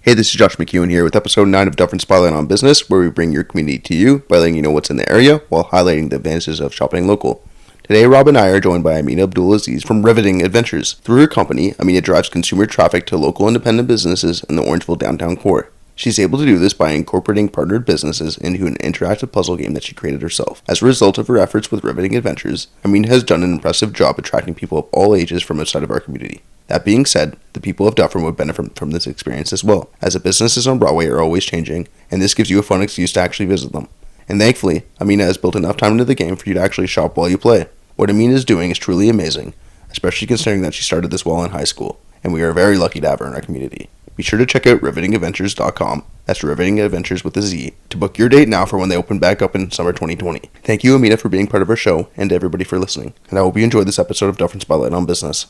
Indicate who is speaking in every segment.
Speaker 1: Hey, this is Josh McEwen here with episode 9 of Dufferin Spotlight on Business, where we bring your community to you by letting you know what's in the area while highlighting the advantages of shopping local. Today, Rob and I are joined by Amina Abdulaziz from Riveting Adventurez. Through her company, Amina drives consumer traffic to local independent businesses in the Orangeville downtown core. She's able to do this by incorporating partnered businesses into an interactive puzzle game that she created herself. As a result of her efforts with Riveting Adventurez, Amina has done an impressive job attracting people of all ages from outside of our community. That being said, the people of Dufferin would benefit from this experience as well, as the businesses on Broadway are always changing, and this gives you a fun excuse to actually visit them. And thankfully, Amina has built enough time into the game for you to actually shop while you play. What Amina is doing is truly amazing, especially considering that she started this while in high school, and we are very lucky to have her in our community. Be sure to check out rivetingadventurez.com, that's Riveting Adventurez with a Z, to book your date now for when they open back up in summer 2020. Thank you, Amina, for being part of our show, and to everybody for listening. And I hope you enjoyed this episode of Dufferin Spotlight on Business.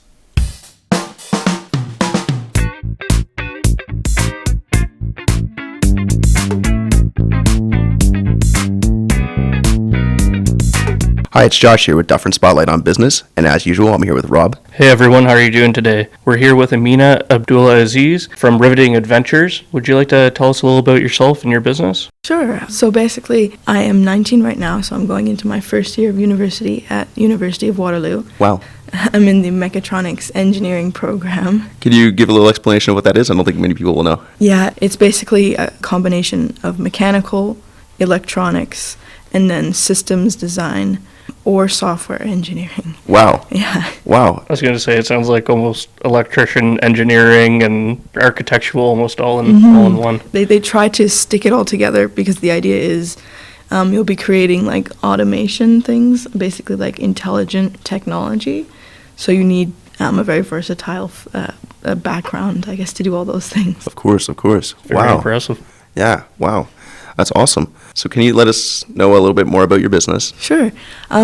Speaker 1: Hi, it's Josh here with Dufferin Spotlight on Business, and as usual, I'm here with Rob.
Speaker 2: Hey everyone, how are you doing today? We're here with Amina Abdulaziz from Riveting Adventurez. Would you like to tell us a little about yourself and your business?
Speaker 3: Sure. So basically, I am 19 right now, so I'm going into my first year of university at University of Waterloo.
Speaker 1: Wow.
Speaker 3: I'm in the mechatronics engineering program.
Speaker 1: Could you give a little explanation of what that is? I don't think many people will know.
Speaker 3: Yeah, it's basically a combination of mechanical, electronics, and then systems design or software engineering.
Speaker 1: Wow.
Speaker 3: Yeah.
Speaker 1: Wow.
Speaker 2: I was going to say, it sounds like almost electrician, engineering, and architectural almost all in one.
Speaker 3: They try to stick it all together because the idea is you'll be creating like automation things, basically like intelligent technology. So you need a very versatile background, I guess, to do all those things.
Speaker 1: Of course.
Speaker 2: Very impressive.
Speaker 1: Yeah, wow. That's awesome. So can you let us know a little bit more about your business?
Speaker 3: Sure.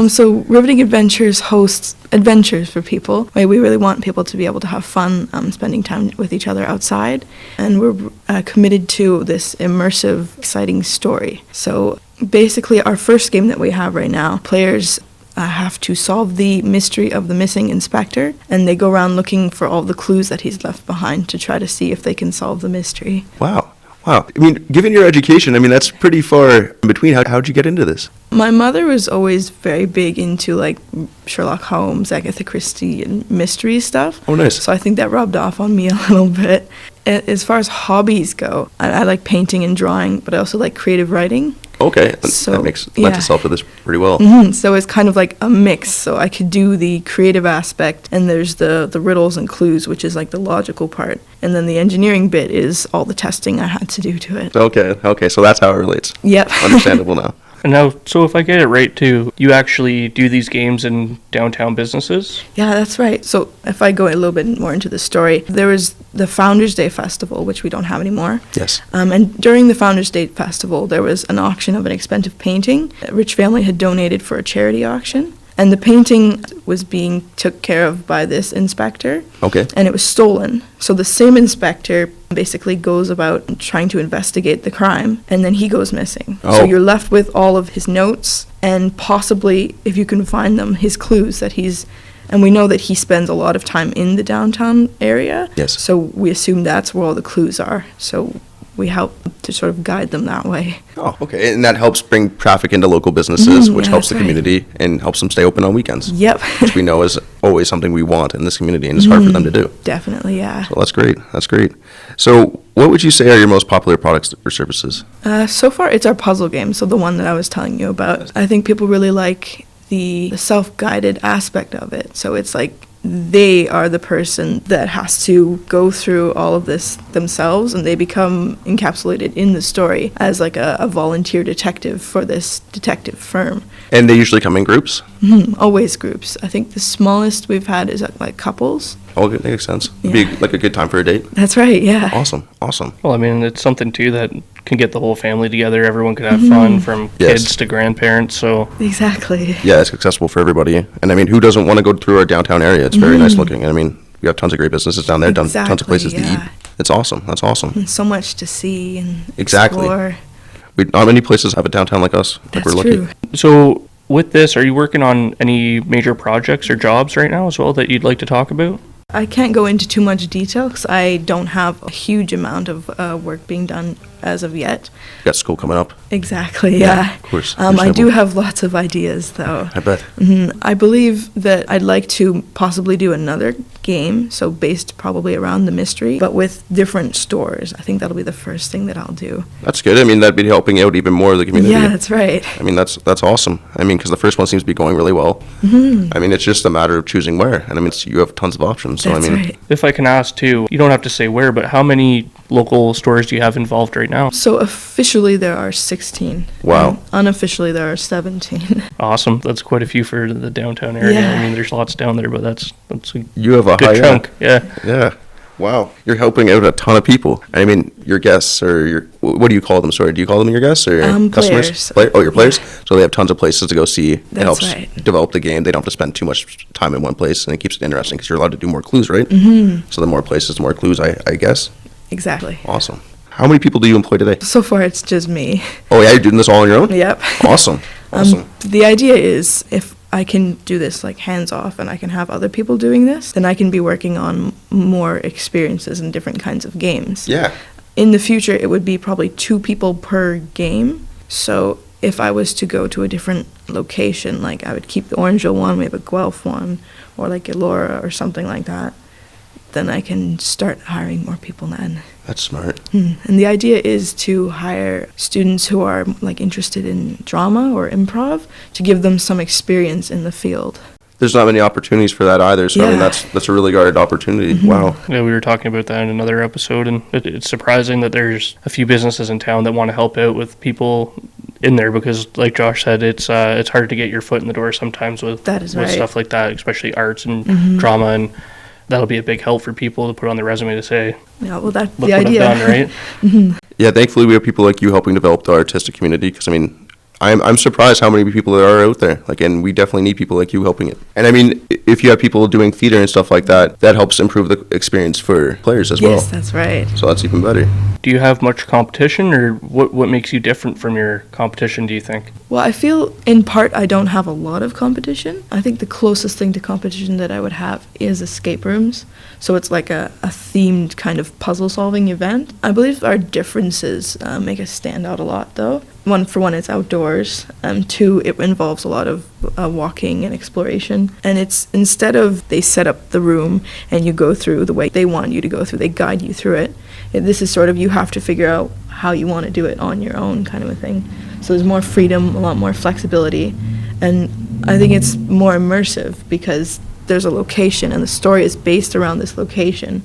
Speaker 3: So Riveting Adventurez hosts adventures for people. We really want people to be able to have fun spending time with each other outside. And we're committed to this immersive, exciting story. So basically our first game that we have right now, players have to solve the mystery of the missing inspector, and they go around looking for all the clues that he's left behind to try to see if they can solve the mystery.
Speaker 1: Wow. I mean, given your education, that's pretty far in between. How'd you get into this?
Speaker 3: My mother was always very big into like Sherlock Holmes, Agatha Christie, and mystery stuff.
Speaker 1: Oh, nice.
Speaker 3: So I think that rubbed off on me a little bit. As far as hobbies go, I like painting and drawing, but I also like creative writing.
Speaker 1: Okay,
Speaker 3: so,
Speaker 1: that lends itself to this pretty well.
Speaker 3: So it's kind of like a mix. So I could do the creative aspect, and there's the riddles and clues, which is like the logical part. And then the engineering bit is all the testing I had to do to it.
Speaker 1: Okay, so that's how it relates.
Speaker 3: Yep.
Speaker 1: Understandable now.
Speaker 2: And now, so if I get it right too, you actually do these games in downtown businesses?
Speaker 3: Yeah, that's right. So if I go a little bit more into the story, there was the Founders Day Festival, which we don't have anymore.
Speaker 1: Yes.
Speaker 3: And during the Founders Day Festival, there was an auction of an expensive painting that a rich family had donated for a charity auction. And the painting was being took care of by this inspector.
Speaker 1: Okay.
Speaker 3: And it was stolen. So the same inspector basically goes about trying to investigate the crime, and then he goes missing.
Speaker 1: Oh.
Speaker 3: So you're left with all of his notes and possibly, if you can find them, his clues that he's... And we know that he spends a lot of time in the downtown area.
Speaker 1: Yes.
Speaker 3: So we assume that's where all the clues are. So we help to sort of guide them that way.
Speaker 1: Oh, okay. And that helps bring traffic into local businesses, which helps the
Speaker 3: that's right.
Speaker 1: community and helps them stay open on weekends.
Speaker 3: Yep.
Speaker 1: Which we know is always something we want in this community, and it's hard for them to do.
Speaker 3: Definitely, yeah.
Speaker 1: So that's great. So what would you say are your most popular products or services?
Speaker 3: So far, it's our puzzle game, so the one that I was telling you about. I think people really like the self-guided aspect of it. So it's like they are the person that has to go through all of this themselves, and they become encapsulated in the story as like a volunteer detective for this detective firm.
Speaker 1: And they usually come in groups?
Speaker 3: Always groups. I think the smallest we've had is like couples.
Speaker 1: Oh, that makes sense.
Speaker 3: Yeah.
Speaker 1: It'd be like a good time for a date.
Speaker 3: That's right, yeah.
Speaker 1: Awesome.
Speaker 2: Well, it's something too that can get the whole family together. Everyone could have fun, from kids to grandparents. So
Speaker 3: Exactly.
Speaker 1: yeah, it's accessible for everybody. And who doesn't want to go through our downtown area? It's very nice looking. And we have tons of great businesses down there, tons of places to eat. It's awesome. That's awesome.
Speaker 3: And so much to see and
Speaker 1: Exactly.
Speaker 3: explore.
Speaker 1: Not many places have a downtown like us.
Speaker 3: That's
Speaker 1: we're lucky.
Speaker 3: true.
Speaker 2: So with this, are you working on any major projects or jobs right now as well that you'd like to talk about?
Speaker 3: I can't go into too much detail because I don't have a huge amount of work being done as of yet.
Speaker 1: You got school coming up.
Speaker 3: Exactly, yeah.
Speaker 1: Of course.
Speaker 3: I do have lots of ideas, though.
Speaker 1: I bet.
Speaker 3: I believe that I'd like to possibly do another game, so based probably around the mystery, but with different stores. I think that'll be the first thing that I'll do.
Speaker 1: That's good. I mean, that'd be helping out even more of the community.
Speaker 3: Yeah, that's right.
Speaker 1: I mean, that's awesome. I mean, because the first one seems to be going really well. I mean, it's just a matter of choosing where. And I mean, you have tons of options. So
Speaker 3: That's
Speaker 1: I mean,
Speaker 3: right.
Speaker 2: If I can ask too, you don't have to say where, but how many local stores do you have involved right now?
Speaker 3: So officially there are 16.
Speaker 1: Wow.
Speaker 3: And unofficially there are 17.
Speaker 2: Awesome. That's quite a few for the downtown area.
Speaker 3: Yeah.
Speaker 2: I mean, there's lots down there, but that's a
Speaker 1: you have a
Speaker 2: good
Speaker 1: high
Speaker 2: chunk. Yeah.
Speaker 1: Yeah. Wow. You're helping out a ton of people. I mean, your guests or what do you call them? Sorry, do you call them your guests or customers?
Speaker 3: Players.
Speaker 1: Your players? So they have tons of places to go see. It
Speaker 3: That's
Speaker 1: helps
Speaker 3: right.
Speaker 1: develop the game. They don't have to spend too much time in one place, and it keeps it interesting because you're allowed to do more clues, right? Mm-hmm. So the more places, the more clues, I guess.
Speaker 3: Exactly.
Speaker 1: Awesome. How many people do you employ today?
Speaker 3: So far it's just me.
Speaker 1: Oh, yeah, you're doing this all on your own?
Speaker 3: Yep.
Speaker 1: Awesome. Awesome.
Speaker 3: The idea is if I can do this like hands off and I can have other people doing this, then I can be working on more experiences in different kinds of games.
Speaker 1: Yeah.
Speaker 3: In the future, it would be probably 2 people per game. So if I was to go to a different location, like I would keep the Orangeville one, we have a Guelph one, or like Elora or something like that, then I can start hiring more people then.
Speaker 1: That's smart.
Speaker 3: And the idea is to hire students who are like interested in drama or improv to give them some experience in the field.
Speaker 1: There's not many opportunities for that either, so I mean
Speaker 3: Yeah.
Speaker 1: that's a really good opportunity. Wow.
Speaker 2: Yeah, we were talking about that in another episode, and it's surprising that there's a few businesses in town that want to help out with people in there because, like Josh said, it's hard to get your foot in the door sometimes with
Speaker 3: That is
Speaker 2: with
Speaker 3: right.
Speaker 2: stuff like that, especially arts and drama, and that'll be a big help for people to put on their resume to say,
Speaker 3: Yeah, well, that's
Speaker 2: look
Speaker 3: the
Speaker 2: what
Speaker 3: idea.
Speaker 2: I've done, right?
Speaker 1: Yeah, thankfully we have people like you helping develop the artistic community because I mean, I'm surprised how many people there are out there. Like, and we definitely need people like you helping it. And I mean, if you have people doing theater and stuff like that, that helps improve the experience for players as well.
Speaker 3: Yes, that's right.
Speaker 1: So that's even better.
Speaker 2: Do you have much competition, or what makes you different from your competition, do you think?
Speaker 3: Well, I feel in part I don't have a lot of competition. I think the closest thing to competition that I would have is escape rooms. So it's like a themed kind of puzzle solving event. I believe our differences make us stand out a lot though. For one, it's outdoors. 2, it involves a lot of walking and exploration. And it's instead of they set up the room and you go through the way they want you to go through, they guide you through it. This is sort of you have to figure out how you want to do it on your own kind of a thing. So there's more freedom, a lot more flexibility. And I think it's more immersive because there's a location and the story is based around this location.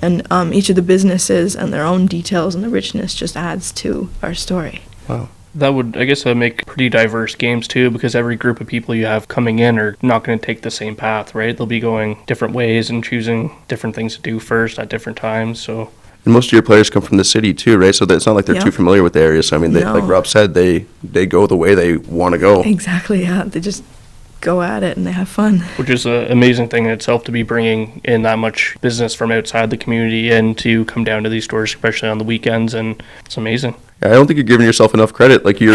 Speaker 3: And each of the businesses and their own details and the richness just adds to our story.
Speaker 1: Wow.
Speaker 2: That would, I guess, make pretty diverse games too, because every group of people you have coming in are not going to take the same path, right? They'll be going different ways and choosing different things to do first at different times, so...
Speaker 1: And most of your players come from the city too, right? So that it's not like they're
Speaker 3: Yeah.
Speaker 1: too familiar with the area. So I mean, they,
Speaker 3: No.
Speaker 1: like Rob said, they go the way they want to go.
Speaker 3: Exactly, yeah. They just go at it and they have fun.
Speaker 2: Which is an amazing thing in itself to be bringing in that much business from outside the community and to come down to these stores, especially on the weekends, and it's amazing.
Speaker 1: I don't think you're giving yourself enough credit. Like you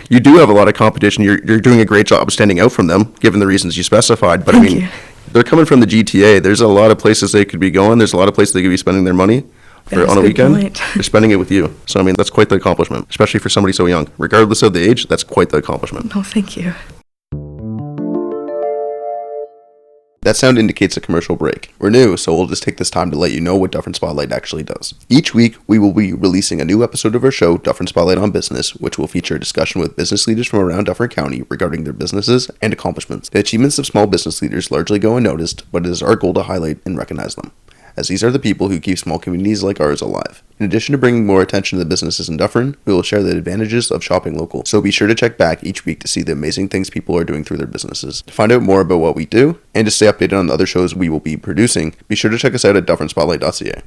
Speaker 1: do have a lot of competition. You're doing a great job standing out from them, given the reasons you specified. But I
Speaker 3: Thank
Speaker 1: mean,
Speaker 3: you.
Speaker 1: they're coming from the GTA. There's a lot of places they could be going. There's a lot of places they could be spending their money
Speaker 3: That's
Speaker 1: on a
Speaker 3: a good
Speaker 1: weekend.
Speaker 3: point.
Speaker 1: They're spending it with you. So I mean, that's quite the accomplishment, especially for somebody so young. Regardless of the age, that's quite the accomplishment.
Speaker 3: Oh, thank you.
Speaker 1: That sound indicates a commercial break. We're new, so we'll just take this time to let you know what Dufferin Spotlight actually does. Each week, we will be releasing a new episode of our show, Dufferin Spotlight on Business, which will feature a discussion with business leaders from around Dufferin County regarding their businesses and accomplishments. The achievements of small business leaders largely go unnoticed, but it is our goal to highlight and recognize them, as these are the people who keep small communities like ours alive. In addition to bringing more attention to the businesses in Dufferin, we will share the advantages of shopping local, so be sure to check back each week to see the amazing things people are doing through their businesses. To find out more about what we do, and to stay updated on the other shows we will be producing, be sure to check us out at dufferinspotlight.ca.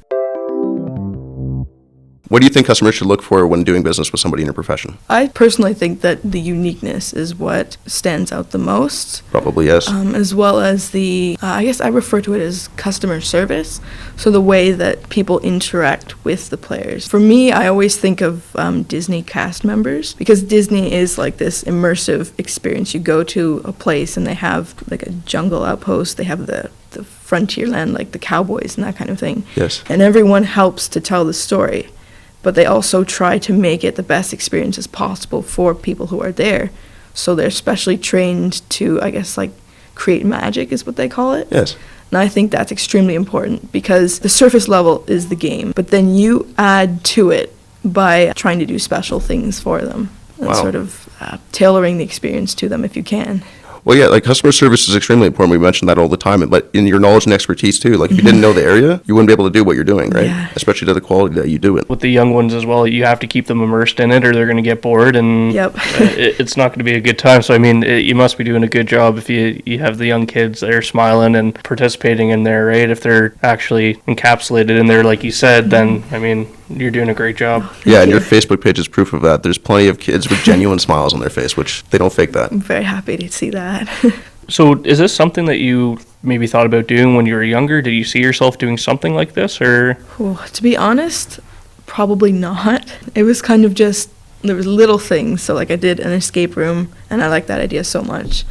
Speaker 1: What do you think customers should look for when doing business with somebody in your profession?
Speaker 3: I personally think that the uniqueness is what stands out the most.
Speaker 1: Probably yes.
Speaker 3: As well as the, I guess I refer to it as customer service. So the way that people interact with the players. For me, I always think of Disney cast members, because Disney is like this immersive experience. You go to a place and they have like a jungle outpost. They have the frontier land, like the cowboys and that kind of thing.
Speaker 1: Yes.
Speaker 3: And everyone helps to tell the story, but they also try to make it the best experience as possible for people who are there. So they're specially trained to, I guess, like create magic is what they call it.
Speaker 1: Yes.
Speaker 3: And I think that's extremely important because the surface level is the game, but then you add to it by trying to do special things for them and
Speaker 1: Wow.
Speaker 3: sort of tailoring the experience to them if you can.
Speaker 1: Well, yeah, like customer service is extremely important. We mention that all the time, but in your knowledge and expertise too. Like if you didn't know the area, you wouldn't be able to do what you're doing, right?
Speaker 3: Yeah.
Speaker 1: Especially to the quality that you do it.
Speaker 2: With the young ones as well, you have to keep them immersed in it or they're going to get bored and
Speaker 3: Yep.
Speaker 2: it's not going to be a good time. So, I mean, you must be doing a good job if you have the young kids that are smiling and participating in there, right? If they're actually encapsulated in there, like you said, then, I mean, you're doing a great job.
Speaker 1: Yeah, and your Facebook page is proof of that. There's plenty of kids with genuine smiles on their face, which they don't fake that.
Speaker 3: I'm very happy to see that.
Speaker 2: So is this something that you maybe thought about doing when you were younger? Did you see yourself doing something like this or?
Speaker 3: Well, to be honest, probably not. It was kind of just, there was little things. So like I did an escape room and I liked that idea so much.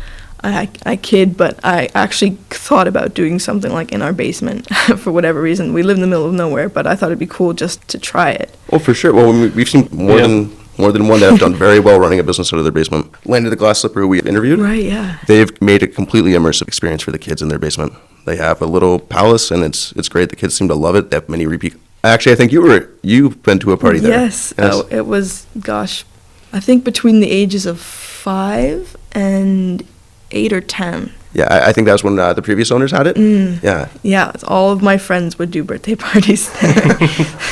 Speaker 3: I kid, but I actually thought about doing something like in our basement for whatever reason. We live in the middle of nowhere, but I thought it'd be cool just to try it.
Speaker 1: Oh, for sure. Well, we've seen more than one that have done very well running a business out of their basement. Landed the Glass Slipper, who we interviewed.
Speaker 3: Right, yeah.
Speaker 1: They've made a completely immersive experience for the kids in their basement. They have a little palace, and it's great. The kids seem to love it. They have many repeat. Actually, I think you've been to a party there.
Speaker 3: Yes. Oh, it was, gosh, I think between the ages of 5 and 8 or 10.
Speaker 1: Yeah, I think that was when the previous owners had it. Yeah.
Speaker 3: Yeah, all of my friends would do birthday parties there.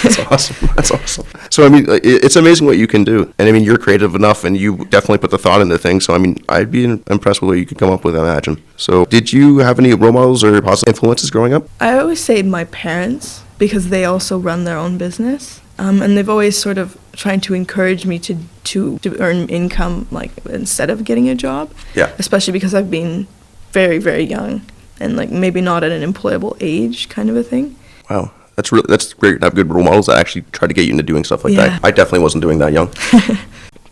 Speaker 1: That's awesome. That's awesome. So, I mean, it's amazing what you can do. And, I mean, you're creative enough, and you definitely put the thought into things. So, I mean, I'd be impressed with what you could come up with, I imagine. So, did you have any role models or positive influences growing up?
Speaker 3: I always say my parents, because they also run their own business. And they've always sort of tried to encourage me to earn income, like, instead of getting a job.
Speaker 1: Yeah.
Speaker 3: Especially because I've been very, very young and, like, maybe not at an employable age kind of a thing.
Speaker 1: Wow. That's great to have good role models that actually try to get you into doing stuff like
Speaker 3: Yeah.
Speaker 1: that. I definitely wasn't doing that young.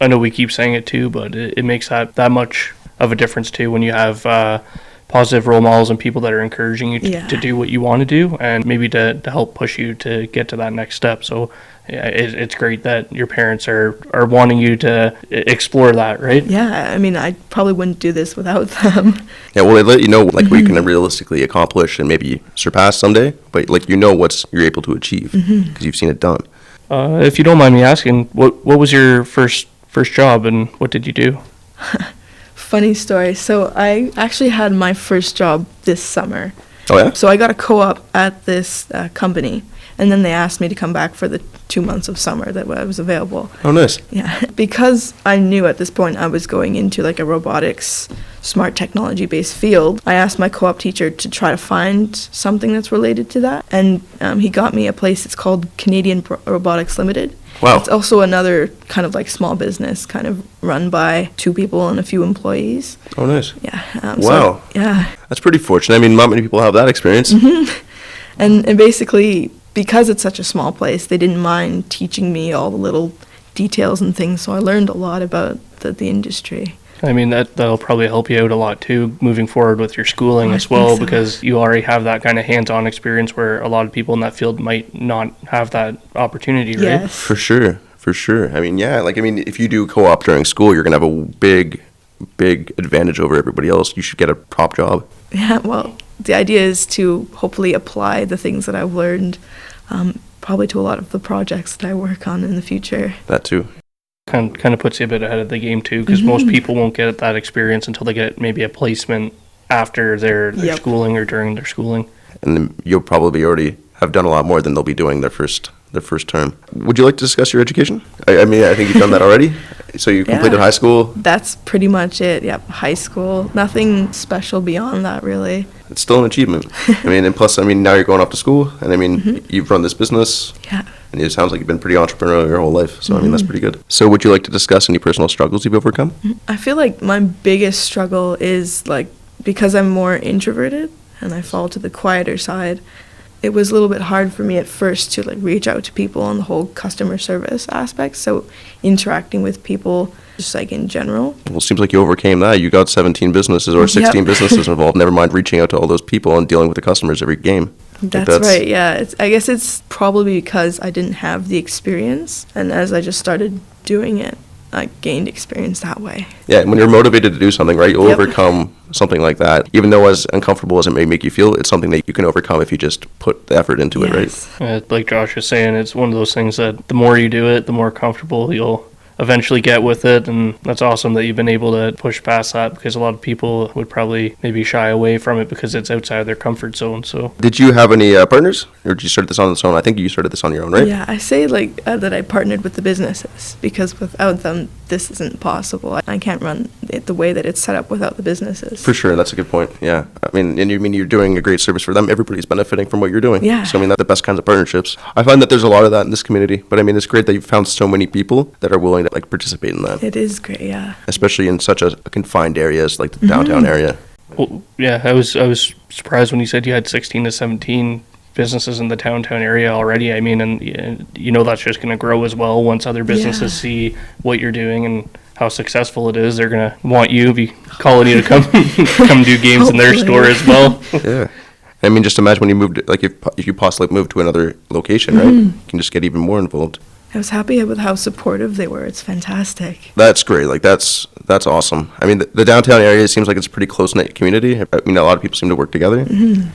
Speaker 2: I know we keep saying it too, but it makes that much of a difference too when you have positive role models and people that are encouraging you to do what you want to do and maybe to help push you to get to that next step. So yeah, it's great that your parents are wanting you to explore that, right?
Speaker 3: Yeah, I mean, I probably wouldn't do this without them.
Speaker 1: Yeah, well, they let you know like what you can realistically accomplish and maybe surpass someday, but like you know what you're able to achieve because you've seen it done.
Speaker 2: If you don't mind me asking, what was your first job and what did you do?
Speaker 3: Funny story. So I actually had my first job this summer.
Speaker 1: Oh yeah?
Speaker 3: So I got a co-op at this company, and then they asked me to come back for the 2 months of summer that I was available.
Speaker 1: Oh, nice.
Speaker 3: Yeah, because I knew at this point I was going into like a robotics, smart technology-based field. I asked my co-op teacher to try to find something that's related to that, and he got me a place. It's called Canadian Robotics Limited.
Speaker 1: Wow.
Speaker 3: It's also another kind of like small business, kind of run by 2 people and a few employees.
Speaker 1: Oh, nice.
Speaker 3: Yeah.
Speaker 1: Wow.
Speaker 3: Yeah.
Speaker 1: That's pretty fortunate. I mean, not many people have that experience.
Speaker 3: And basically, because it's such a small place, they didn't mind teaching me all the little details and things, so I learned a lot about the industry.
Speaker 2: I mean, that'll probably help you out a lot too, moving forward with your schooling as well,
Speaker 3: so.
Speaker 2: because you already have that kind of hands-on experience where a lot of people in that field might not have that opportunity, right?
Speaker 3: Yes.
Speaker 1: For sure. I mean, yeah, if you do co-op during school, you're going to have a big advantage over everybody else. You should get a top job.
Speaker 3: Yeah, well, the idea is to hopefully apply the things that I've learned probably to a lot of the projects that I work on in the future.
Speaker 1: That too.
Speaker 2: Kind of puts you a bit ahead of the game too, because most people won't get that experience until they get maybe a placement after their schooling or during their schooling.
Speaker 1: And then you'll probably already have done a lot more than they'll be doing their first term. Would you like to discuss your education? I mean, I think you've done that already. So you completed high school.
Speaker 3: That's pretty much it. Yep, high school. Nothing special beyond that, really.
Speaker 1: It's still an achievement. I mean, and plus, I mean, now you're going off to school, and I mean, you've run this business.
Speaker 3: Yeah.
Speaker 1: And it sounds like you've been pretty entrepreneurial your whole life. So, I mean, that's pretty good. So would you like to discuss any personal struggles you've overcome?
Speaker 3: I feel like my biggest struggle is, like, because I'm more introverted and I fall to the quieter side, it was a little bit hard for me at first to like reach out to people on the whole customer service aspect. So interacting with people just like in general.
Speaker 1: Well, it seems like you overcame that. You got 17 businesses or 16 businesses involved. Never mind reaching out to all those people and dealing with the customers every game.
Speaker 3: That's right, yeah. I guess it's probably because I didn't have the experience, and as I just started doing it, I gained experience that way.
Speaker 1: Yeah, when you're motivated to do something, right, you'll overcome something like that. Even though as uncomfortable as it may make you feel, it's something that you can overcome if you just put the effort into it, right?
Speaker 2: Like Josh was saying, it's one of those things that the more you do it, the more comfortable you'll eventually get with it, and that's awesome that you've been able to push past that, because a lot of people would probably maybe shy away from it because it's outside of their comfort zone. So
Speaker 1: did you have any partners, or did you start this on its own? I think you started this on your own, right?
Speaker 3: Yeah, I say like that I partnered with the businesses, because without them this isn't possible. I can't run it the way that it's set up without the businesses.
Speaker 1: For sure, that's a good point. Yeah, I mean, and you mean you're doing a great service for them. Everybody's benefiting from what you're doing.
Speaker 3: Yeah.
Speaker 1: So I mean, that's the best kinds of partnerships. I find that there's a lot of that in this community, but I mean, it's great that you've found so many people that are willing to like participate in that.
Speaker 3: It is great, yeah.
Speaker 1: Especially in such a confined area as like the downtown area.
Speaker 2: Well, yeah, I was surprised when you said you had 16 to 17 businesses in the downtown area already. I mean, and you know that's just going to grow as well once other businesses see what you're doing and how successful it is. They're going to want you, be calling you to come come do games in their store as well.
Speaker 1: Yeah. I mean, just imagine when you moved, like if you possibly moved to another location, right? You can just get even more involved.
Speaker 3: I was happy with how supportive they were. It's fantastic.
Speaker 1: That's great. Like that's awesome. I mean, the downtown area seems like it's a pretty close-knit community. I mean, a lot of people seem to work together.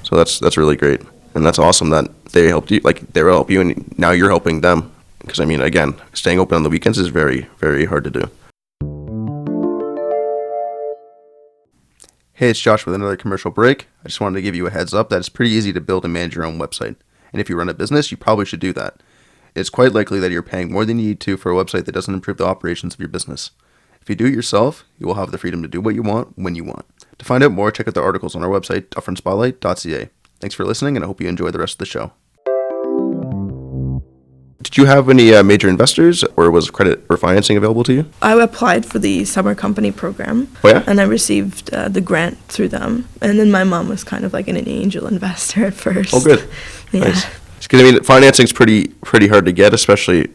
Speaker 1: So that's really great. And that's awesome that they helped you, like they will help you, and now you're helping them. Because I mean, again, staying open on the weekends is very, very hard to do. Hey, it's Josh with another commercial break. I just wanted to give you a heads up that it's pretty easy to build and manage your own website. And if you run a business, you probably should do that. It's quite likely that you're paying more than you need to for a website that doesn't improve the operations of your business. If you do it yourself, you will have the freedom to do what you want when you want. To find out more, check out the articles on our website, dufferinspotlight.ca. Thanks for listening, and I hope you enjoy the rest of the show. Did you have any major investors, or was credit or financing available to you?
Speaker 3: I applied for the summer company program.
Speaker 1: Oh, yeah?
Speaker 3: And I received the grant through them. And then my mom was kind of like an angel investor at first.
Speaker 1: Oh, good.
Speaker 3: Yeah.
Speaker 1: Nice. Because I mean, financing's pretty hard to get, especially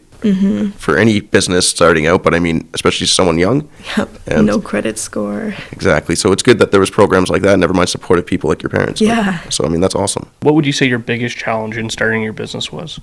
Speaker 1: for any business starting out. But I mean, especially someone young.
Speaker 3: Yep.
Speaker 1: And
Speaker 3: no credit score.
Speaker 1: Exactly. So it's good that there was programs like that. Never mind supportive people like your parents.
Speaker 3: Yeah.
Speaker 1: So I mean, that's awesome.
Speaker 2: What would you say your biggest challenge in starting your business was?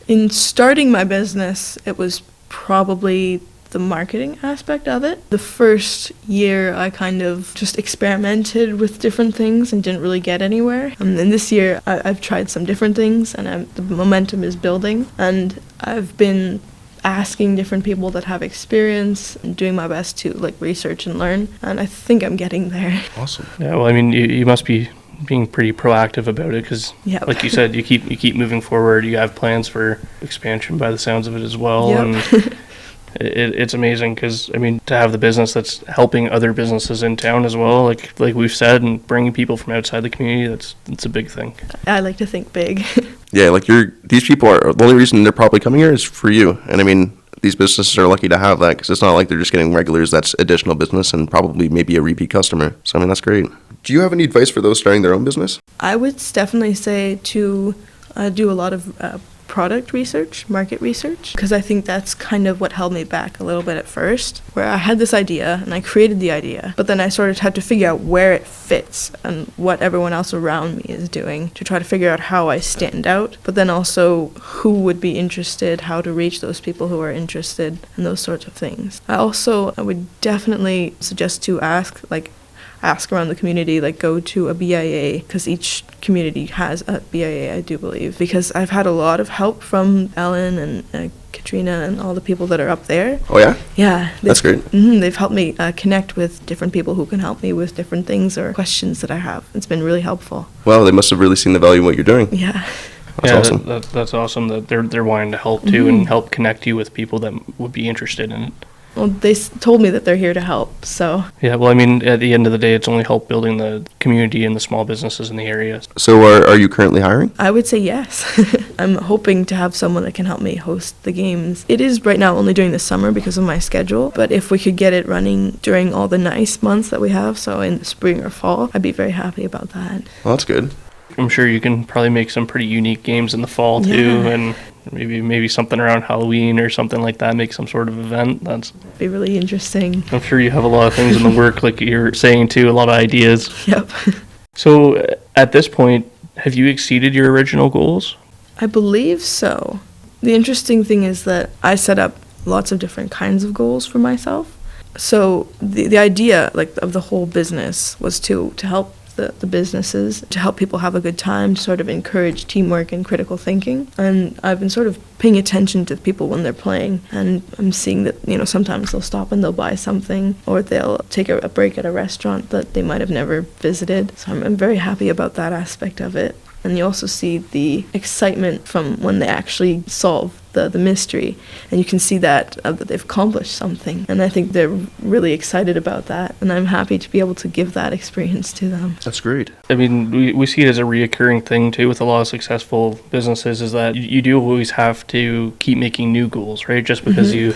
Speaker 3: In starting my business, it was probably the marketing aspect of it. The first year, I kind of just experimented with different things and didn't really get anywhere. And then this year, I've tried some different things, and the momentum is building. And I've been asking different people that have experience and doing my best to like research and learn. And I think I'm getting there.
Speaker 1: Awesome.
Speaker 2: Yeah, well, I mean, you must be being pretty proactive about it, because like you said, you keep moving forward. You have plans for expansion by the sounds of it as well. And it's amazing, because I mean, to have the business that's helping other businesses in town as well, like we've said, and bringing people from outside the community, that's a big thing.
Speaker 3: I like to think big.
Speaker 1: Yeah, like these people are, the only reason they're probably coming here is for you. And I mean, these businesses are lucky to have that, because it's not like they're just getting regulars. That's additional business and probably maybe a repeat customer. So I mean, that's great. Do you have any advice for those starting their own business?
Speaker 3: I would definitely say to do a lot of product research, market research, because I think that's kind of what held me back a little bit at first, where I had this idea and I created the idea, but then I sort of had to figure out where it fits and what everyone else around me is doing to try to figure out how I stand out, but then also who would be interested, how to reach those people who are interested, and those sorts of things. I would definitely suggest to ask around the community, like go to a BIA, because each community has a BIA, I do believe, because I've had a lot of help from Ellen and Katrina and all the people that are up there.
Speaker 1: Oh, yeah?
Speaker 3: Yeah.
Speaker 1: That's great.
Speaker 3: They've helped me connect with different people who can help me with different things or questions that I have. It's been really helpful.
Speaker 1: Well, they must have really seen the value in what you're doing.
Speaker 3: Yeah.
Speaker 1: That's awesome.
Speaker 2: That's awesome that they're wanting to help too, and help connect you with people that would be interested in it.
Speaker 3: Well, they told me that they're here to help, so.
Speaker 2: Yeah, well, I mean, at the end of the day, it's only help building the community and the small businesses in the area.
Speaker 1: So are you currently hiring?
Speaker 3: I would say yes. I'm hoping to have someone that can help me host the games. It is right now only during the summer because of my schedule, but if we could get it running during all the nice months that we have, so in the spring or fall, I'd be very happy about that.
Speaker 1: Well, that's good.
Speaker 2: I'm sure you can probably make some pretty unique games in the fall too, and maybe something around Halloween or something like that. Make some sort of event. That'd
Speaker 3: be really interesting.
Speaker 2: I'm sure you have a lot of things in the work, like you're saying too. A lot of ideas.
Speaker 3: Yep.
Speaker 2: So at this point, have you exceeded your original goals?
Speaker 3: I believe so. The interesting thing is that I set up lots of different kinds of goals for myself. So the idea of the whole business was to help the businesses, to help people have a good time, to sort of encourage teamwork and critical thinking. And I've been sort of paying attention to people when they're playing, and I'm seeing that, sometimes they'll stop and they'll buy something, or they'll take a break at a restaurant that they might have never visited. So I'm very happy about that aspect of it. And you also see the excitement from when they actually solve the mystery, and you can see that they've accomplished something, and I think they're really excited about that, and I'm happy to be able to give that experience to them.
Speaker 1: That's great.
Speaker 2: I mean, we see it as a reoccurring thing too with a lot of successful businesses, is that you do always have to keep making new goals, right? Just because you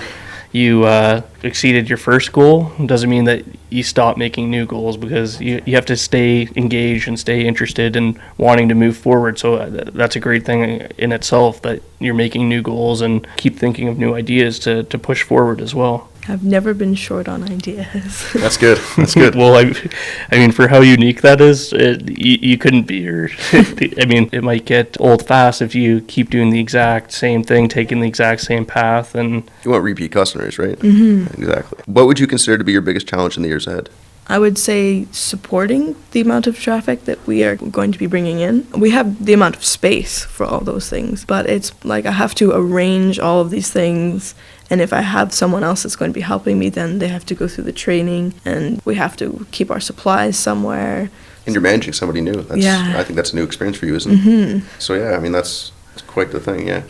Speaker 2: exceeded your first goal doesn't mean that you stop making new goals, because you have to stay engaged and stay interested in wanting to move forward. So that's a great thing in itself, that you're making new goals and keep thinking of new ideas to push forward as well.
Speaker 3: I've never been short on ideas.
Speaker 1: That's good. That's good.
Speaker 2: Well, I mean, for how unique that is, you couldn't be. I mean, it might get old fast if you keep doing the exact same thing, taking the exact same path. And
Speaker 1: you want repeat customers, right? Mm-hmm. Exactly. What would you consider to be your biggest challenge in the years ahead?
Speaker 3: I would say supporting the amount of traffic that we are going to be bringing in. We have the amount of space for all those things, but it's like I have to arrange all of these things, and if I have someone else that's going to be helping me, then they have to go through the training, and we have to keep our supplies somewhere.
Speaker 1: And you're managing somebody new. I think that's a new experience for you, isn't it? Mm-hmm. So yeah, I mean, that's quite the thing, yeah.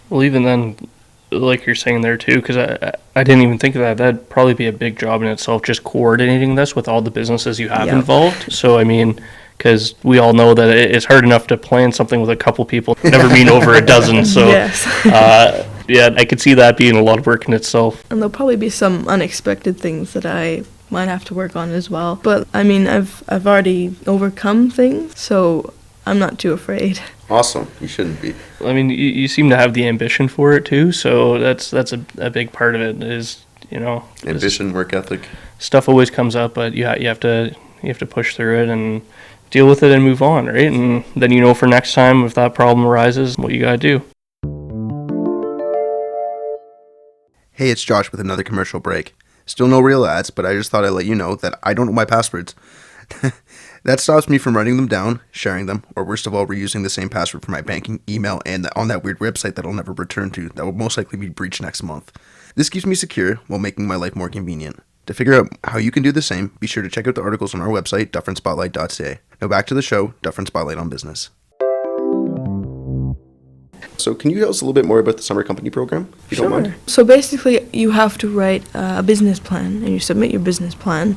Speaker 2: Well, even then, like you're saying there too, because I didn't even think of that. That'd probably be a big job in itself, just coordinating this with all the businesses you have involved. So I mean, because we all know that it's hard enough to plan something with a couple people, never mean over a dozen. So
Speaker 3: yes.
Speaker 2: Yeah, I could see that being a lot of work in itself.
Speaker 3: And there'll probably be some unexpected things that I might have to work on as well. But I mean, I've already overcome things, so I'm not too afraid.
Speaker 1: Awesome. You shouldn't be.
Speaker 2: I mean, you seem to have the ambition for it too, so that's a big part of it is,
Speaker 1: ambition, work ethic. Stuff
Speaker 2: always comes up, but you have to push through it and deal with it and move on, right? And then for next time if that problem arises, what you got to do.
Speaker 1: Hey, it's Josh with another commercial break. Still no real ads, but I just thought I'd let you know that I don't know my passwords. That stops me from writing them down, sharing them, or worst of all, reusing the same password for my banking, email, and on that weird website that I'll never return to that will most likely be breached next month. This keeps me secure while making my life more convenient. To figure out how you can do the same, be sure to check out the articles on our website, dufferinspotlight.ca. Now back to the show, Dufferin Spotlight on Business. So can you tell us a little bit more about the summer company program, if you don't mind?
Speaker 3: So basically, you have to write a business plan, and you submit your business plan.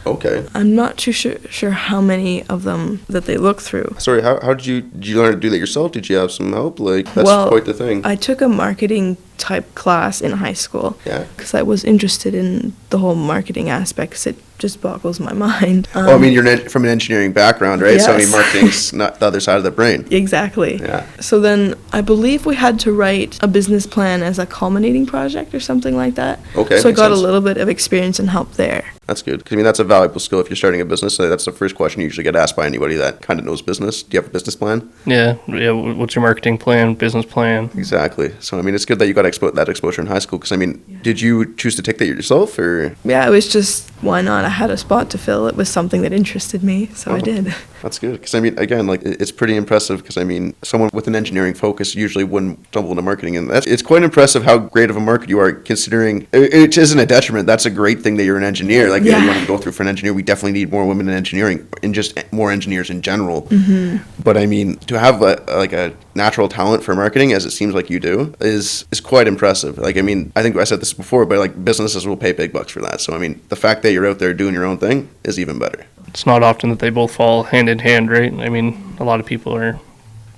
Speaker 1: Okay.
Speaker 3: I'm not too sure how many of them that they look through.
Speaker 1: Sorry, how did you learn to do that yourself? Did you have some help? That's quite the thing.
Speaker 3: I took a marketing type class in high school.
Speaker 1: Yeah.
Speaker 3: Because I was interested in the whole marketing aspect, because it just boggles my mind.
Speaker 1: I mean, you're from an engineering background, right?
Speaker 3: Yes.
Speaker 1: So I mean, marketing's not the other side of the brain.
Speaker 3: Exactly.
Speaker 1: Yeah.
Speaker 3: So then I believe we had to write a business plan as a culminating project or something like that.
Speaker 1: Okay.
Speaker 3: So I got a little bit of experience and help there.
Speaker 1: That's good. Because I mean, that's a valuable skill if you're starting a business. That's the first question you usually get asked by anybody that kind of knows business. Do you have a business plan?
Speaker 2: Yeah. What's your marketing plan, business plan?
Speaker 1: Exactly. So I mean, it's good that you got that exposure in high school. Because I mean, did you choose to take that yourself, or?
Speaker 3: Yeah, it was just, why not? I had a spot to fill. It was something that interested me, so I did.
Speaker 1: That's good. Because I mean, again, it's pretty impressive. Because I mean, someone with an engineering focus usually wouldn't stumble into marketing, and it's quite impressive how great of a market you are. Considering it isn't a detriment. That's a great thing that you're an engineer. You want to go through for an engineer. We definitely need more women in engineering, and just more engineers in general. Mm-hmm. But I mean, to have a natural talent for marketing, as it seems like you do, is quite impressive. I mean, I think I said this before, but businesses will pay big bucks for that. So I mean, the fact that you're out there doing your own thing is even better.
Speaker 2: It's not often that they both fall hand in hand, right? I mean, a lot of people are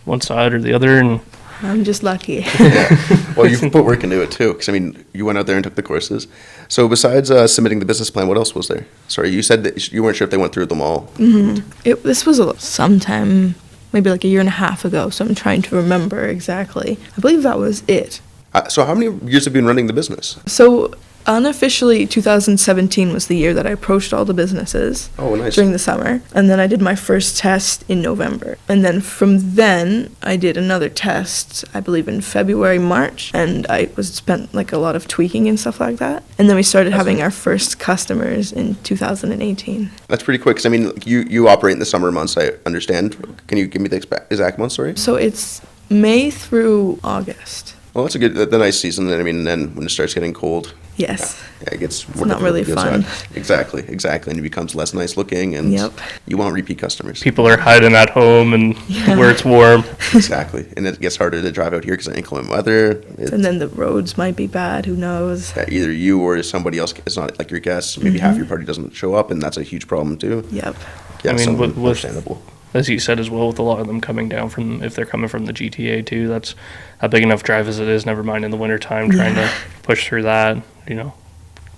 Speaker 2: one side or the other, and
Speaker 3: I'm just lucky.
Speaker 1: Yeah. Well, you've put work into it too, because I mean, you went out there and took the courses. So besides submitting the business plan, what else was there? Sorry, you said that you weren't sure if they went through them all.
Speaker 3: Mm-hmm. This was sometime maybe like a year and a half ago, so I'm trying to remember exactly. I believe that was it.
Speaker 1: So how many years have you been running the business?
Speaker 3: So unofficially, 2017 was the year that I approached all the businesses.
Speaker 1: Oh, nice.
Speaker 3: During the summer. And then I did my first test in November. And then from then, I did another test, I believe in February, March. And I spent like a lot of tweaking and stuff like that. And then we started having our first customers in 2018.
Speaker 1: That's pretty quick, because I mean, you operate in the summer months, I understand. Can you give me the exact month, sorry?
Speaker 3: So it's May through August.
Speaker 1: Well, that's the nice season. I mean, then when it starts getting cold,
Speaker 3: Yes.
Speaker 1: yeah, it gets
Speaker 3: It's not really fun.
Speaker 1: Exactly, and it becomes less nice looking, and
Speaker 3: Yep.
Speaker 1: you want repeat customers.
Speaker 2: People are hiding at home and where it's warm.
Speaker 1: Exactly, and it gets harder to drive out here because of inclement weather.
Speaker 3: And then the roads might be bad, who knows?
Speaker 1: Either you or somebody else is not like your guests. Maybe half your party doesn't show up, and that's a huge problem too.
Speaker 3: Yep.
Speaker 1: Yeah,
Speaker 2: I mean, with
Speaker 1: understandable.
Speaker 2: As you said as well, with a lot of them coming down from, if they're coming from the GTA too, that's a big enough drive as it is, never mind in the wintertime, trying to push through that,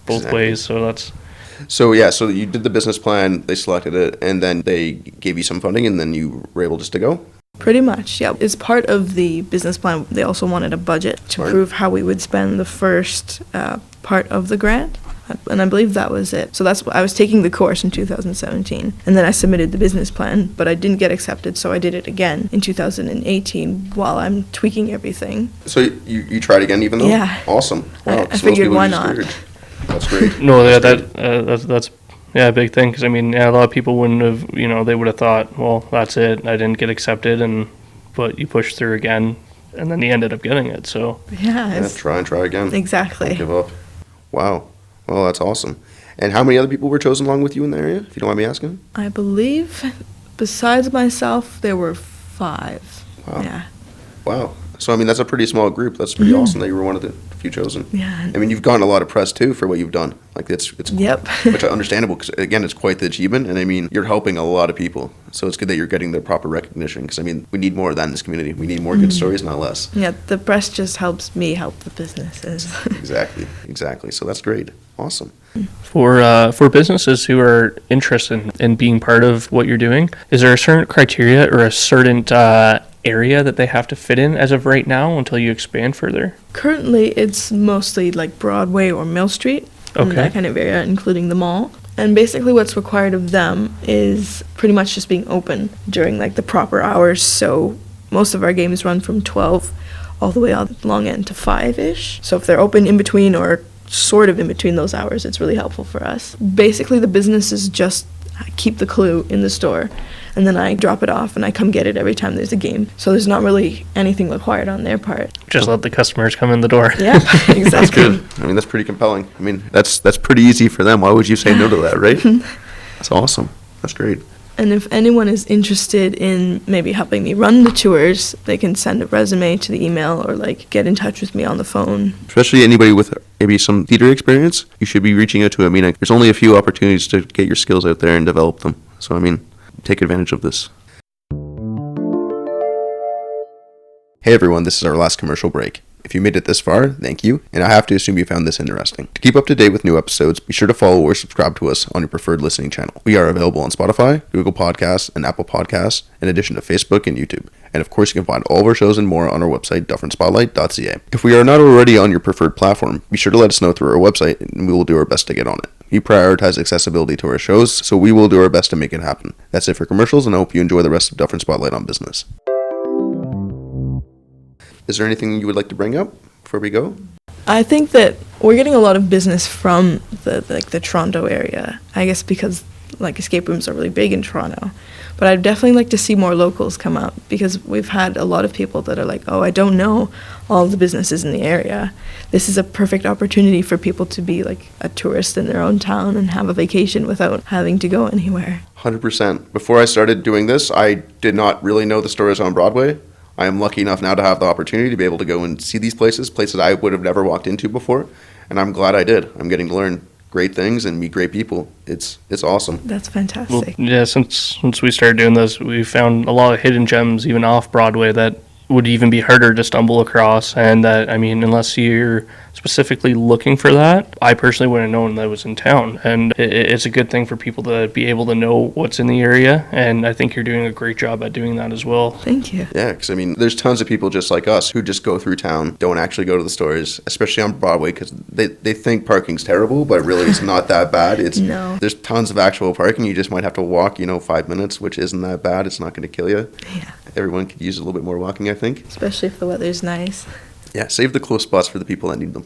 Speaker 2: both ways. So that's...
Speaker 1: So you did the business plan, they selected it, and then they gave you some funding, and then you were able just to go?
Speaker 3: Pretty much, yeah. As part of the business plan, they also wanted a budget to prove how we would spend the first part of the grant. And I believe that was it. So I was taking the course in 2017. And then I submitted the business plan, but I didn't get accepted, so I did it again in 2018 while I'm tweaking everything.
Speaker 1: So you tried again even though?
Speaker 3: Yeah.
Speaker 1: Awesome. Wow.
Speaker 3: I figured, why not?
Speaker 1: That's great.
Speaker 2: No, that's a big thing, because I mean, a lot of people wouldn't have, they would have thought, well, that's it, I didn't get accepted, but you pushed through again, and then you ended up getting it. So
Speaker 3: Yeah.
Speaker 1: Try again.
Speaker 3: Exactly.
Speaker 1: Don't give up. Wow. Well, that's awesome. And how many other people were chosen along with you in the area, if you don't mind me asking?
Speaker 3: I believe, besides myself, there were 5.
Speaker 1: Wow.
Speaker 3: Yeah.
Speaker 1: Wow. So, I mean, that's a pretty small group. That's pretty awesome that you were one of the few chosen.
Speaker 3: Yeah.
Speaker 1: I mean, you've gotten a lot of press, too, for what you've done. Like, it's
Speaker 3: Yep.
Speaker 1: which is understandable, because, again, it's quite the achievement. And, I mean, you're helping a lot of people. So it's good that you're getting the proper recognition, because, I mean, we need more of that in this community. We need more good stories, not less.
Speaker 3: Yeah, the press just helps me help the businesses.
Speaker 1: Exactly. So that's great. Awesome.
Speaker 2: for businesses who are interested in being part of what you're doing, is there a certain criteria or a certain area that they have to fit in as of right now until you expand further?
Speaker 3: Currently, it's mostly like Broadway or Mill Street, and that kind of area, including the mall. And basically what's required of them is pretty much just being open during like the proper hours. So most of our games run from 12 all the way on the long end to 5-ish. So if they're open in between or sort of in between those hours, it's really helpful for us. Basically, the businesses just keep the clue in the store, and then I drop it off and I come get it every time there's a game. So there's not really anything required on their part.
Speaker 2: Just let the customers come in the door.
Speaker 3: Yeah, exactly.
Speaker 1: That's good. I mean, that's pretty compelling. I mean, that's pretty easy for them. Why would you say no to that, right? That's awesome. That's great.
Speaker 3: And if anyone is interested in maybe helping me run the tours, they can send a resume to the email or like get in touch with me on the phone.
Speaker 1: Especially anybody with maybe some theater experience, you should be reaching out to. I mean, there's only a few opportunities to get your skills out there and develop them. So, I mean, take advantage of this. Hey everyone, this is our last commercial break. If you made it this far, thank you, and I have to assume you found this interesting. To keep up to date with new episodes, be sure to follow or subscribe to us on your preferred listening channel. We are available on Spotify, Google Podcasts, and Apple Podcasts, in addition to Facebook and YouTube. And of course, you can find all of our shows and more on our website, dufferinspotlight.ca. If we are not already on your preferred platform, be sure to let us know through our website, and we will do our best to get on it. We prioritize accessibility to our shows, so we will do our best to make it happen. That's it for commercials, and I hope you enjoy the rest of Dufferin Spotlight on Business. Is there anything you would like to bring up before we go?
Speaker 3: I think that we're getting a lot of business from the Toronto area. I guess because like escape rooms are really big in Toronto. But I'd definitely like to see more locals come out, because we've had a lot of people that are like, oh, I don't know all the businesses in the area. This is a perfect opportunity for people to be like a tourist in their own town and have a vacation without having to go anywhere.
Speaker 1: 100%. Before I started doing this, I did not really know the stores on Broadway. I am lucky enough now to have the opportunity to be able to go and see these places I would have never walked into before, and I'm glad I did. I'm getting to learn great things and meet great people. It's awesome.
Speaker 3: That's fantastic.
Speaker 2: Well, yeah, since we started doing this, we found a lot of hidden gems even off Broadway that would even be harder to stumble across. And that, I mean, unless you're specifically looking for that, I personally wouldn't have known that was in town. And it's a good thing for people to be able to know what's in the area. And I think you're doing a great job at doing that as well.
Speaker 3: Thank you.
Speaker 1: Yeah, because I mean, there's tons of people just like us who just go through town, don't actually go to the stores, especially on Broadway, because they think parking's terrible, but really it's not that bad.
Speaker 3: No.
Speaker 1: There's tons of actual parking. You just might have to walk, 5 minutes, which isn't that bad. It's not going to kill you.
Speaker 3: Yeah.
Speaker 1: Everyone could use a little bit more walking, I think.
Speaker 3: Especially if the weather's nice.
Speaker 1: Yeah, save the close spots for the people that need them.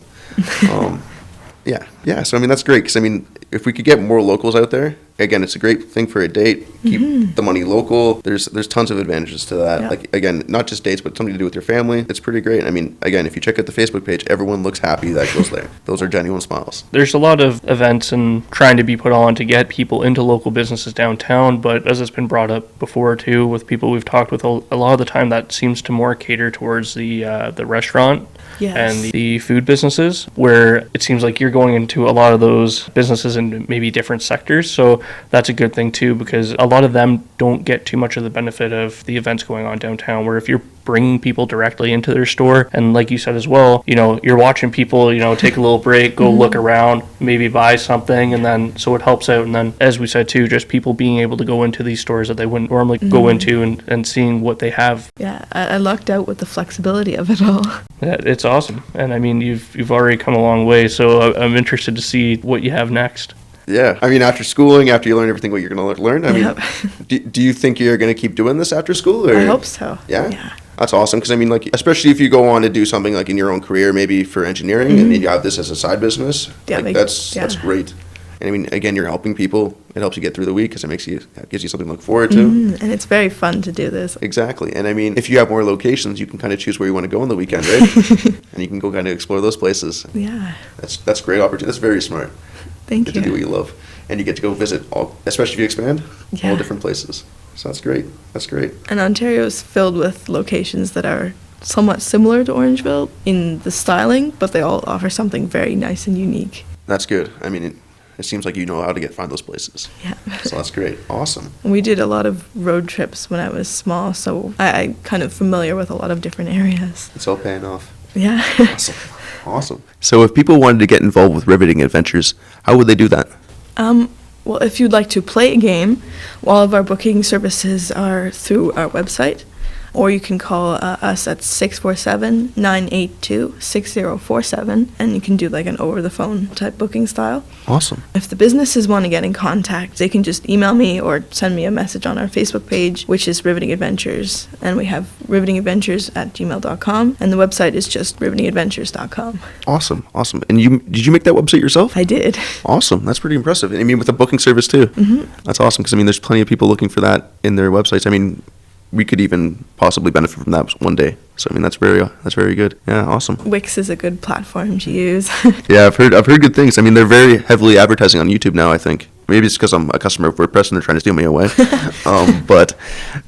Speaker 1: Yeah. So I mean, that's great because I mean, if we could get more locals out there, again, it's a great thing for a date. Keep the money local. There's tons of advantages to that.
Speaker 3: Yeah.
Speaker 1: Like again, not just dates, but something to do with your family. It's pretty great. I mean, again, if you check out the Facebook page, everyone looks happy that goes there. Those are genuine smiles.
Speaker 2: There's a lot of events and trying to be put on to get people into local businesses downtown, but as it's been brought up before too, with people we've talked with, a lot of the time that seems to more cater towards the restaurant.
Speaker 3: Yes.
Speaker 2: And the food businesses, where it seems like you're going into a lot of those businesses in maybe different sectors. So that's a good thing too, because a lot of them don't get too much of the benefit of the events going on downtown, where if you're bringing people directly into their store, and like you said as well, you're watching people, take a little break, go look around, maybe buy something, and then so it helps out. And then, as we said too, just people being able to go into these stores that they wouldn't normally go into and seeing what they have.
Speaker 3: Yeah, I lucked out with the flexibility of it all.
Speaker 2: Yeah, it's awesome. And I mean, you've already come a long way, so I'm interested to see what you have next.
Speaker 1: Yeah, I mean, after schooling, after you learn everything what you're going to learn, I
Speaker 3: Yep.
Speaker 1: mean, do you think you're going to keep doing this after school? Or?
Speaker 3: I hope so.
Speaker 1: Yeah? That's awesome, because I mean, like, especially if you go on to do something like in your own career, maybe for engineering, and you have this as a side business,
Speaker 3: Yeah,
Speaker 1: that's great. And I mean, again, you're helping people. It helps you get through the week because it gives you something to look forward to.
Speaker 3: And it's very fun to do this.
Speaker 1: Exactly. And I mean, if you have more locations, you can kind of choose where you want to go on the weekend, right? And you can go kind of explore those places.
Speaker 3: Yeah.
Speaker 1: That's great opportunity. That's very smart.
Speaker 3: Thank
Speaker 1: Get
Speaker 3: you.
Speaker 1: to do what you love. And you get to go visit all, especially if you expand,
Speaker 3: Yeah.
Speaker 1: all different places. So that's great. That's great.
Speaker 3: And Ontario is filled with locations that are somewhat similar to Orangeville in the styling, but they all offer something very nice and unique.
Speaker 1: That's good. I mean, it seems like you know how to find those places.
Speaker 3: Yeah.
Speaker 1: So that's great. Awesome.
Speaker 3: We did a lot of road trips when I was small, so I kind of familiar with a lot of different areas.
Speaker 1: It's all paying off.
Speaker 3: Yeah.
Speaker 1: Awesome. So if people wanted to get involved with Riveting Adventures, how would they do that?
Speaker 3: Well, if you'd like to play a game, all of our booking services are through our website, or you can call us at 647-982-6047, and you can do like an over-the-phone type booking style.
Speaker 1: Awesome.
Speaker 3: If the businesses want to get in contact, they can just email me or send me a message on our Facebook page, which is Riveting Adventures, and we have rivetingadventures@gmail.com, and the website is just rivetingadventures.com.
Speaker 1: Awesome. And did you make that website yourself?
Speaker 3: I did.
Speaker 1: Awesome. That's pretty impressive. I mean, with the booking service too. Mm-hmm. That's awesome because I mean, there's plenty of people looking for that in their websites. I mean, we could even possibly benefit from that one day. So I mean, that's very good. Yeah, awesome.
Speaker 3: Wix is a good platform to use.
Speaker 1: Yeah, I've heard good things. I mean, they're very heavily advertising on YouTube now, I think. Maybe it's because I'm a customer of WordPress and they're trying to steal me away. But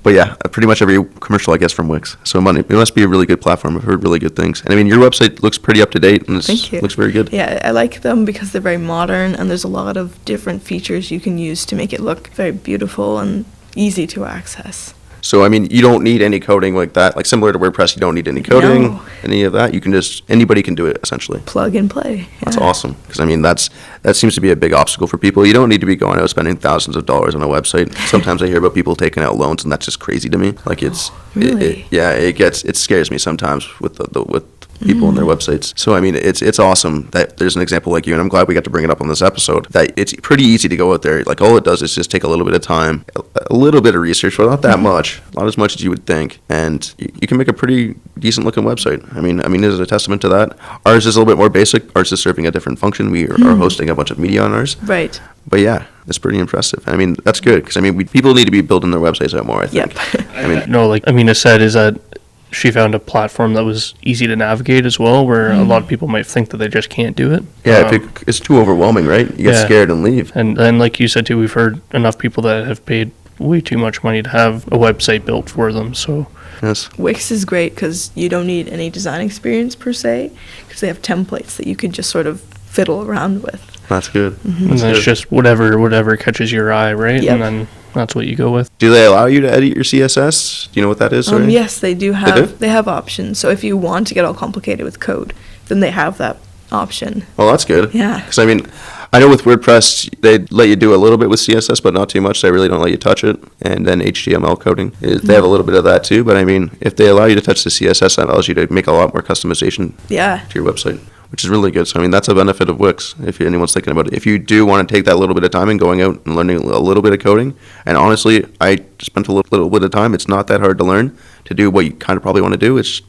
Speaker 1: yeah, pretty much every commercial I guess from Wix. So it must be a really good platform. I've heard really good things. And I mean, your website looks pretty up to date and
Speaker 3: Thank you.
Speaker 1: Looks very good.
Speaker 3: Yeah, I like them because they're very modern and there's a lot of different features you can use to make it look very beautiful and easy to access.
Speaker 1: So, I mean, you don't need any coding like that. Like, similar to WordPress, you don't need any coding, any of that. You can anybody can do it, essentially.
Speaker 3: Plug and play.
Speaker 1: That's awesome. Because, I mean, that seems to be a big obstacle for people. You don't need to be going out spending thousands of dollars on a website. Sometimes I hear about people taking out loans, and that's just crazy to me. Like, it's...
Speaker 3: Really?
Speaker 1: It scares me sometimes with with people on their websites. So, I mean, it's awesome that there's an example like you, and I'm glad we got to bring it up on this episode, that it's pretty easy to go out there. Like, all it does is just take a little bit of time, a little bit of research, but not that much, not as much as you would think, and you can make a pretty decent looking website. I mean, there's a testament to that. Ours is a little bit more basic. Ours is serving a different function. We are hosting a bunch of media on ours.
Speaker 3: Right.
Speaker 1: But yeah, it's pretty impressive. I mean, that's good, because I mean, people need to be building their websites out more, I think.
Speaker 3: Yep.
Speaker 1: I mean,
Speaker 2: No, like Amina said, is that she found a platform that was easy to navigate as well, where a lot of people might think that they just can't do it.
Speaker 1: yeah, it's too overwhelming, right? You get scared and leave.
Speaker 2: And then, like you said too, we've heard enough people that have paid way too much money to have a website built for them. So
Speaker 1: Yes.
Speaker 3: Wix is great because you don't need any design experience per se, because they have templates that you can just sort of fiddle around with.
Speaker 1: That's good.
Speaker 2: and then it's just whatever catches your eye, right?
Speaker 3: Yep.
Speaker 2: And then that's what you go with.
Speaker 1: Do they allow you to edit your CSS? Do you know what that is? Sorry?
Speaker 3: Yes, they do
Speaker 1: They
Speaker 3: have.
Speaker 1: do?
Speaker 3: They have options. So if you want to get all complicated with code, then they have that option.
Speaker 1: Well, that's good.
Speaker 3: Yeah.
Speaker 1: Because, I mean, I know with WordPress, they let you do a little bit with CSS, but not too much. They really don't let you touch it. And then HTML coding, they have a little bit of that too. But, I mean, if they allow you to touch the CSS, that allows you to make a lot more customization
Speaker 3: Yeah.
Speaker 1: to your website, which is really good. So, I mean, that's a benefit of Wix, if anyone's thinking about it. If you do want to take that little bit of time and going out and learning a little bit of coding, and honestly, I spent a little bit of time. It's not that hard to learn to do what you kind of probably want to do. It's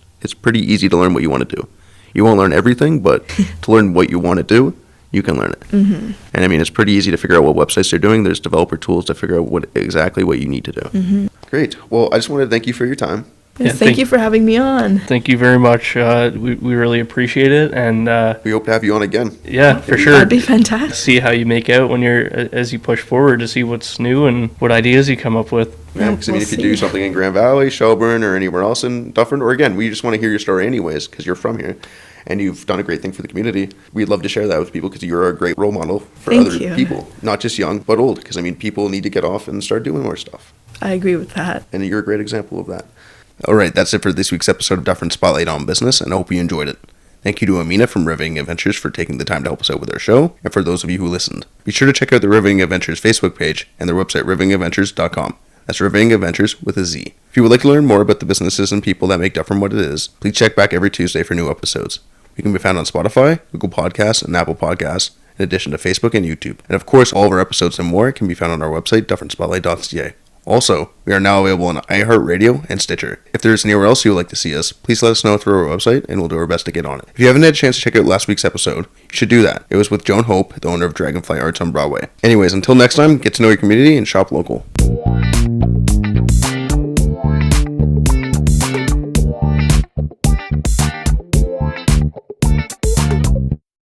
Speaker 1: pretty easy to learn what you want to do. You won't learn everything, but to learn what you want to do, you can learn it. Mm-hmm. And I mean, it's pretty easy to figure out what websites they're doing. There's developer tools to figure out exactly what you need to do. Mm-hmm. Great. Well, I just wanted to thank you for your time.
Speaker 3: Yes,
Speaker 2: Yeah,
Speaker 3: thank you for having me on.
Speaker 2: Thank you very much. We really appreciate it, and
Speaker 1: We hope to have you on again.
Speaker 2: yeah, for sure.
Speaker 3: That'd be fantastic.
Speaker 2: See how you make out when as you push forward to see what's new and what ideas you come up with.
Speaker 1: Yeah, because I mean,
Speaker 3: we'll
Speaker 1: if you
Speaker 3: see.
Speaker 1: do something in Grand Valley, Shelburne, or anywhere else in Dufferin, or again, we just want to hear your story anyways, because you're from here, and you've done a great thing for the community. We'd love to share that with people, because you're a great role model for
Speaker 3: Thank
Speaker 1: other
Speaker 3: you.
Speaker 1: people, not just young, but old, because I mean, people need to get off and start doing more stuff.
Speaker 3: I agree with that.
Speaker 1: And you're a great example of that. All right, that's it for this week's episode of Dufferin Spotlight on Business, and I hope you enjoyed it. Thank you to Amina from Riveting Adventurez for taking the time to help us out with our show, and for those of you who listened. Be sure to check out the Riveting Adventurez Facebook page and their website, rivetingadventurez.com. That's Riveting Adventurez with a Z. If you would like to learn more about the businesses and people that make Dufferin what it is, please check back every Tuesday for new episodes. We can be found on Spotify, Google Podcasts, and Apple Podcasts, in addition to Facebook and YouTube. And of course, all of our episodes and more can be found on our website, dufferinspotlight.ca. Also, we are now available on iHeartRadio and Stitcher. If there's anywhere else you would like to see us, please let us know through our website, and we'll do our best to get on it. If you haven't had a chance to check out last week's episode, you should do that. It was with Joan Hope, the owner of Dragonfly Arts on Broadway. Anyways, until next time, get to know your community and shop local.